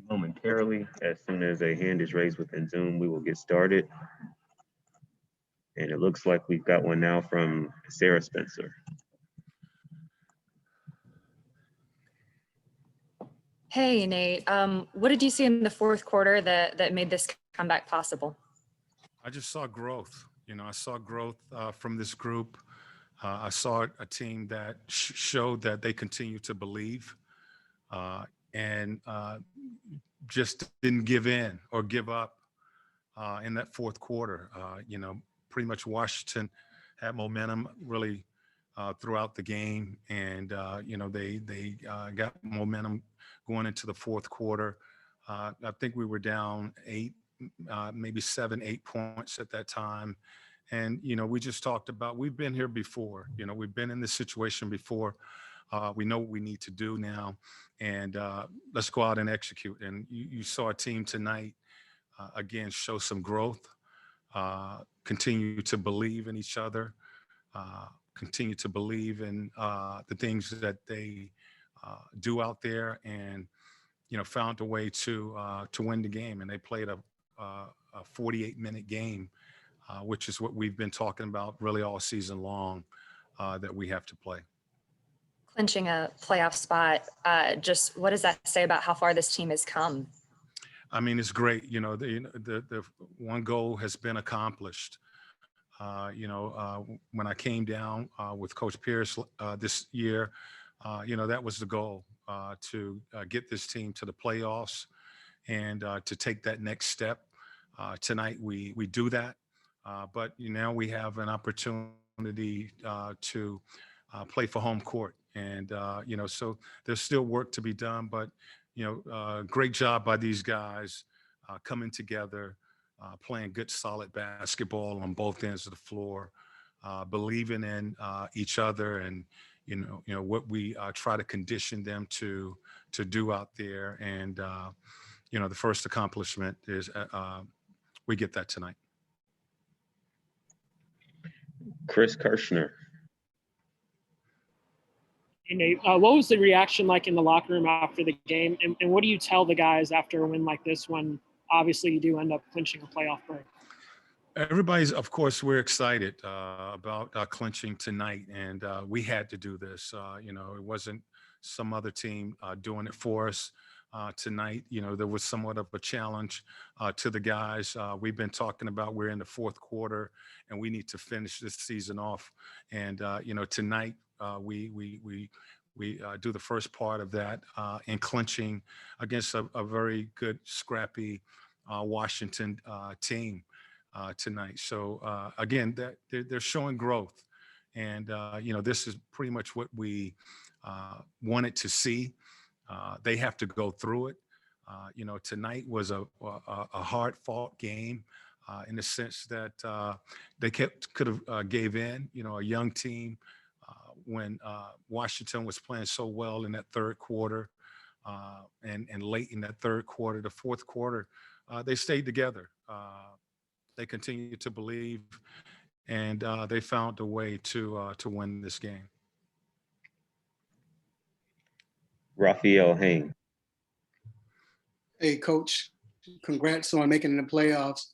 Momentarily. As soon as a hand is raised within Zoom, we will get started. And it looks like we've got one now from Sarah Spencer. Hey, Nate. What did you see in the fourth quarter that made this comeback possible? I just saw growth. I saw growth from this group. I saw a team that showed that they continue to believe and just didn't give in or give up in that fourth quarter. Pretty much Washington had momentum really throughout the game, and they got momentum going into the fourth quarter. I think we were down 8, maybe 7, 8 points at that time. And, we just talked about, we've been here before, we've been in this situation before. We know what we need to do now, and let's go out and execute. And you saw a team tonight, again, show some growth, continue to believe in each other, continue to believe in the things that they do out there, and, found a way to win the game. And they played a 48-minute game, which is what we've been talking about really all season long, that we have to play. Clinching a playoff spot, just what does that say about how far this team has come? I mean, it's great. The one goal has been accomplished. When I came down with Coach Pierce this year, that was the goal, to get this team to the playoffs and to take that next step. Tonight we do that, but now we have an opportunity to play for home court, and so there's still work to be done. But great job by these guys coming together, playing good, solid basketball on both ends of the floor, believing in each other, and what we try to condition them to do out there. And the first accomplishment is we get that tonight. Chris Kirshner. Hey, Nate, what was the reaction like in the locker room after the game? And what do you tell the guys after a win like this when obviously you do end up clinching a playoff berth? Everybody's, of course, we're excited about clinching tonight, and we had to do this. It wasn't some other team doing it for us tonight. There was somewhat of a challenge to the guys. We've been talking about we're in the fourth quarter, and we need to finish this season off. And tonight we do the first part of that in clinching against a very good, scrappy Washington team tonight. So again, they're showing growth, and this is pretty much what we wanted to see. They have to go through it. Tonight was a hard-fought game in the sense that they could have gave in. A young team when Washington was playing so well in that third quarter, and late in that third quarter, the fourth quarter, they stayed together. They continued to believe, and they found a way to win this game. Raphael Hain. Hey, Coach, congrats on making the playoffs.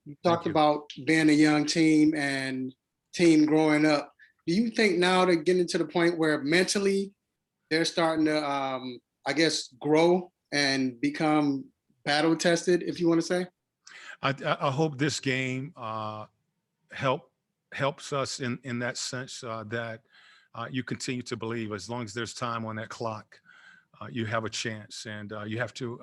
You talked you. about being a young team and team growing up. Do you think now they're getting to the point where mentally they're starting to, grow and become battle tested, if you want to say? I hope this game helps us in that sense, that you continue to believe. As long as there's time on that clock, you have a chance, and you have to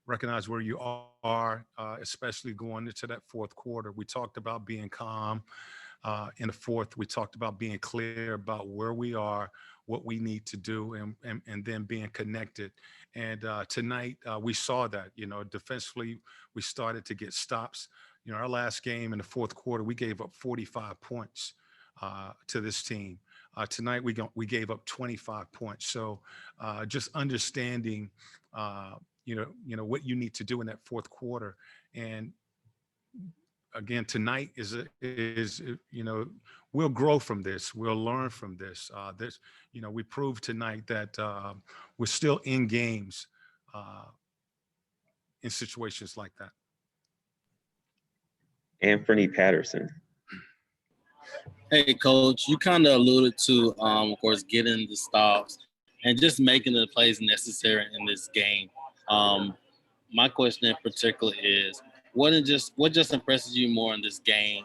recognize where you are, especially going into that fourth quarter. We talked about being calm in the fourth. We talked about being clear about where we are, what we need to do, and then being connected. And tonight we saw that. Defensively, we started to get stops. Our last game in the fourth quarter, we gave up 45 points to this team. Tonight we gave up 25 points. So just understanding, what you need to do in that fourth quarter. And again, tonight is we'll grow from this. We'll learn from this. We proved tonight that we're still in games in situations like that. Anthony Patterson. Hey, Coach, you kind of alluded to, of course, getting the stops and just making the plays necessary in this game. My question in particular is, what just impresses you more in this game?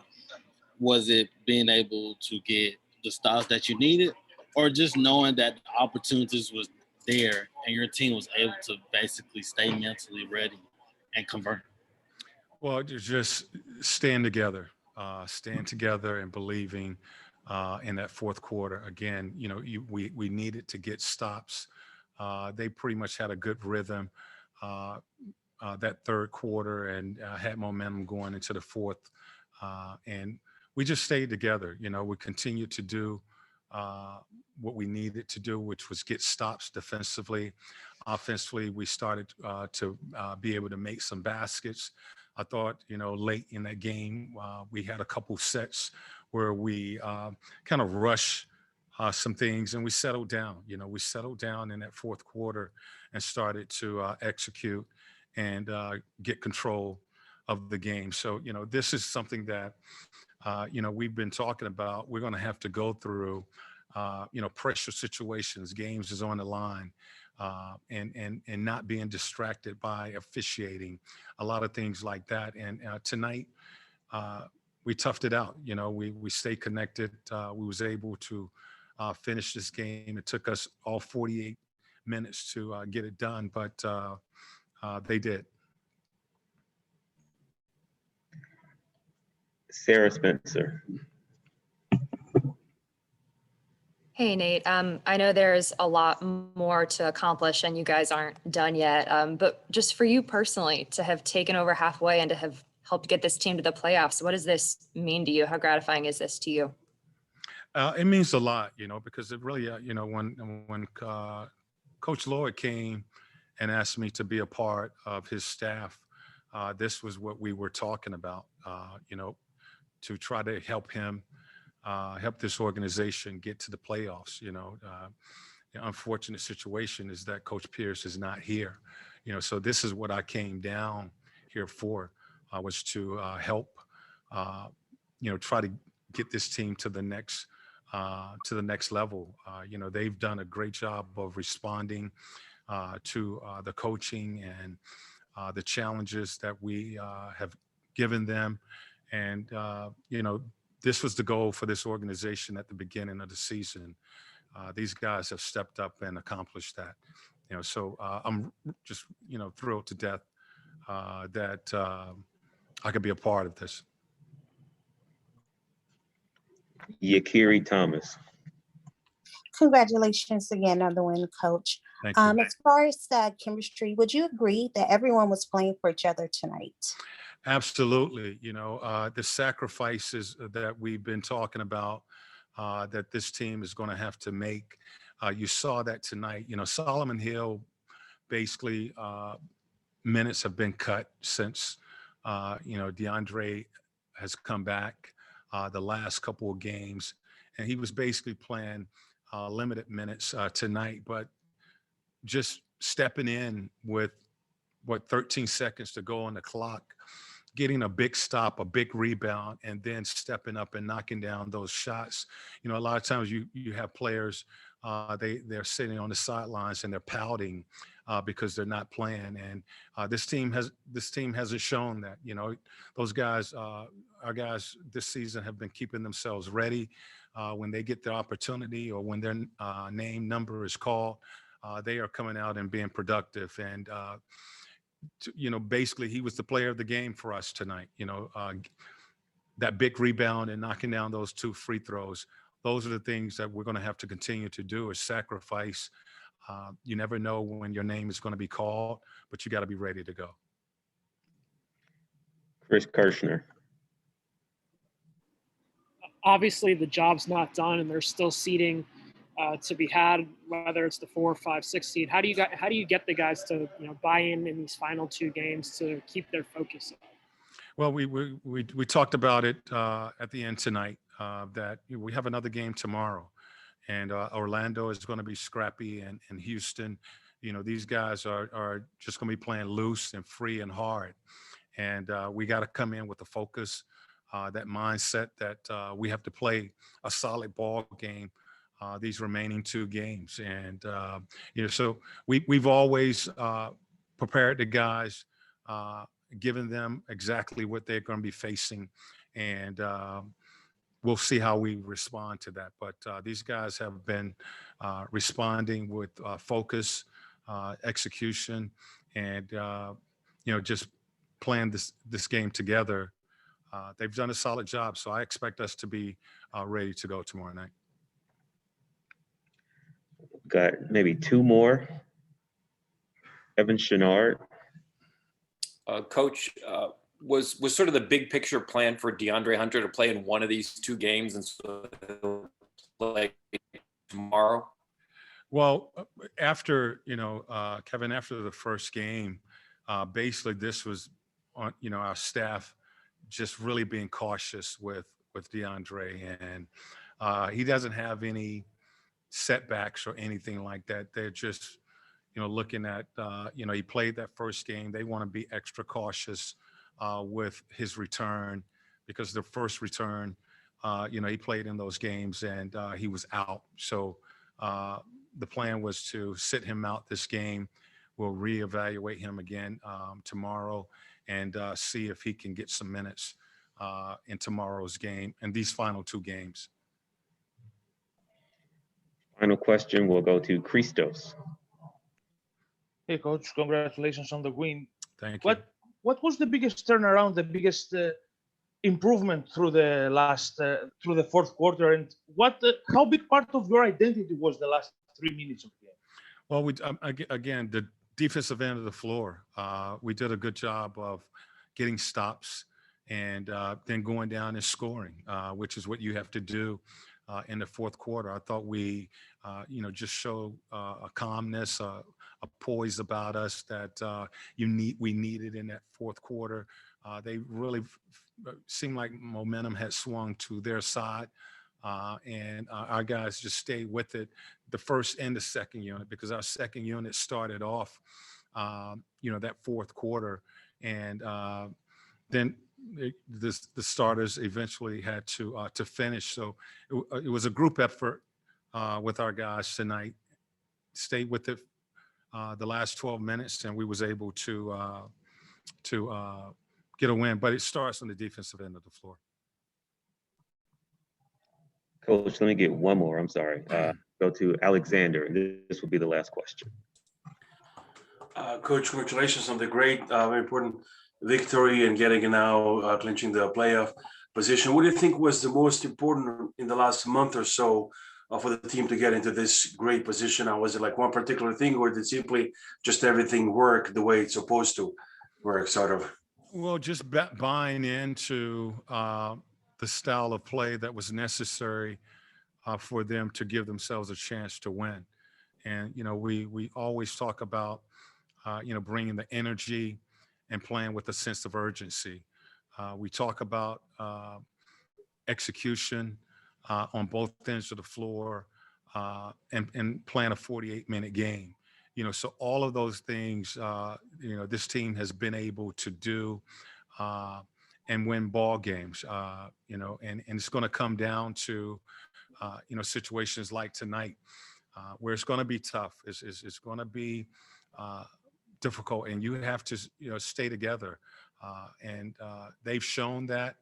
Was it being able to get the stops that you needed, or just knowing that the opportunities was there and your team was able to basically stay mentally ready and convert? Well, just staying together and believing in that fourth quarter. Again, we needed to get stops. They pretty much had a good rhythm that third quarter and had momentum going into the fourth. And we just stayed together. We continued to do what we needed to do, which was get stops defensively. Offensively, we started to be able to make some baskets. I thought, late in that game, we had a couple sets where we kind of rushed some things and we settled down. We settled down in that fourth quarter and started to execute and get control of the game. So, this is something that, we've been talking about. We're going to have to go through, pressure situations, games is on the line. And not being distracted by officiating, a lot of things like that. And tonight, we toughed it out. We stayed connected. We was able to finish this game. It took us all 48 minutes to get it done, but they did. Sarah Spencer. Hey, Nate. I know there's a lot more to accomplish and you guys aren't done yet. But just for you personally, to have taken over halfway and to have helped get this team to the playoffs, what does this mean to you? How gratifying is this to you? It means a lot, because it really, when Coach Lloyd came and asked me to be a part of his staff, this was what we were talking about, to try to help him. Help this organization get to the playoffs. The unfortunate situation is that Coach Pierce is not here. So this is what I came down here for, was to help, try to get this team to the next level. They've done a great job of responding to the coaching and the challenges that we have given them, and this was the goal for this organization at the beginning of the season. These guys have stepped up and accomplished that. So I'm just, thrilled to death that I could be a part of this. Yakiri Thomas. Congratulations again on the win, Coach. Thank you. As far as chemistry, would you agree that everyone was playing for each other tonight? Absolutely. The sacrifices that we've been talking about, that this team is going to have to make. You saw that tonight. Solomon Hill, basically, minutes have been cut since, DeAndre has come back the last couple of games, and he was basically playing limited minutes tonight, but just stepping in with 13 seconds to go on the clock, getting a big stop, a big rebound, and then stepping up and knocking down those shots. A lot of times you have players, they're sitting on the sidelines and they're pouting because they're not playing. And this team hasn't shown that. Those guys, our guys this season have been keeping themselves ready when they get the opportunity or when their name number is called. They are coming out and being productive. And basically he was the player of the game for us tonight. That big rebound and knocking down those 2 free throws. Those are the things that we're going to have to continue to do, is sacrifice. You never know when your name is going to be called, but you got to be ready to go. Chris Kirschner. Obviously, the job's not done, and there's still seeding to be had, whether it's the 4, 5, 6 seed. How do you get the guys to buy in these final 2 games to keep their focus up? Well, we talked about it at the end tonight, that we have another game tomorrow, and Orlando is going to be scrappy, and Houston, these guys are just going to be playing loose and free and hard. And we got to come in with the focus, that mindset that we have to play a solid ball game these remaining 2 games. And, so we've always prepared the guys, given them exactly what they're going to be facing. And we'll see how we respond to that. But these guys have been responding with focus, execution, and, just playing this game together. They've done a solid job. So I expect us to be ready to go tomorrow night. Got maybe 2 more. Evan Chenard. Coach, was sort of the big picture plan for DeAndre Hunter to play in one of these 2 games and so he'll play tomorrow? Well, after, Kevin, after the first game, basically this was on, our staff just really being cautious with DeAndre, and he doesn't have any setbacks or anything like that. They're just, looking at, he played that first game. They want to be extra cautious with his return, because the first return, he played in those games and he was out. So the plan was to sit him out this game. We'll reevaluate him again tomorrow and see if he can get some minutes in tomorrow's game and these final 2 games. Final question will go to Christos. Hey, Coach, congratulations on the win. Thank you. What was the biggest turnaround, the biggest improvement through the last through the fourth quarter, and how big part of your identity was the last 3 minutes of the game? Well, again, the defensive end of the floor, we did a good job of getting stops and then going down and scoring, which is what you have to do in the fourth quarter. I thought we, just showed a calmness, a poise about us that we needed in that fourth quarter. They really seemed like momentum had swung to their side, and our guys just stayed with it, the first and the second unit, because our second unit started off, that fourth quarter, and then the starters eventually had to finish. So it was a group effort with our guys tonight. Stayed with it the last 12 minutes, and we was able to get a win. But it starts on the defensive end of the floor. Coach, let me get one more. I'm sorry. Go to Alexander. This will be the last question. Coach, congratulations on the great, very important victory and getting now clinching the playoff position. What do you think was the most important in the last month or so for the team to get into this great position? And was it like one particular thing, or did it simply just everything work the way it's supposed to work, sort of? Well, just buying into the style of play that was necessary for them to give themselves a chance to win. And, we always talk about, bringing the energy and playing with a sense of urgency. We talk about execution on both ends of the floor and playing a 48-minute game. So all of those things, this team has been able to do and win ball games, and it's going to come down to, situations like tonight where it's going to be tough. It's going to be difficult, and you have to, stay together. And they've shown that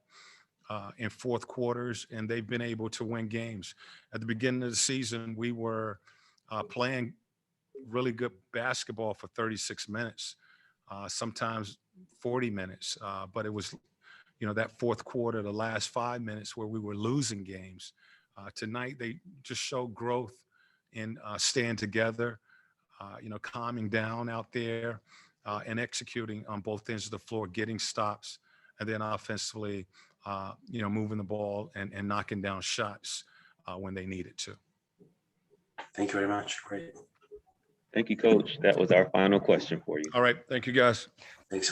in fourth quarters, and they've been able to win games. At the beginning of the season, we were playing really good basketball for 36 minutes, sometimes 40 minutes. But it was, that fourth quarter, the last 5 minutes where we were losing games. Tonight, they just showed growth in staying together, calming down out there and executing on both ends of the floor, getting stops, and then offensively, moving the ball and knocking down shots when they needed to. Thank you very much. Great. Thank you, Coach. That was our final question for you. All right. Thank you, guys. Thanks.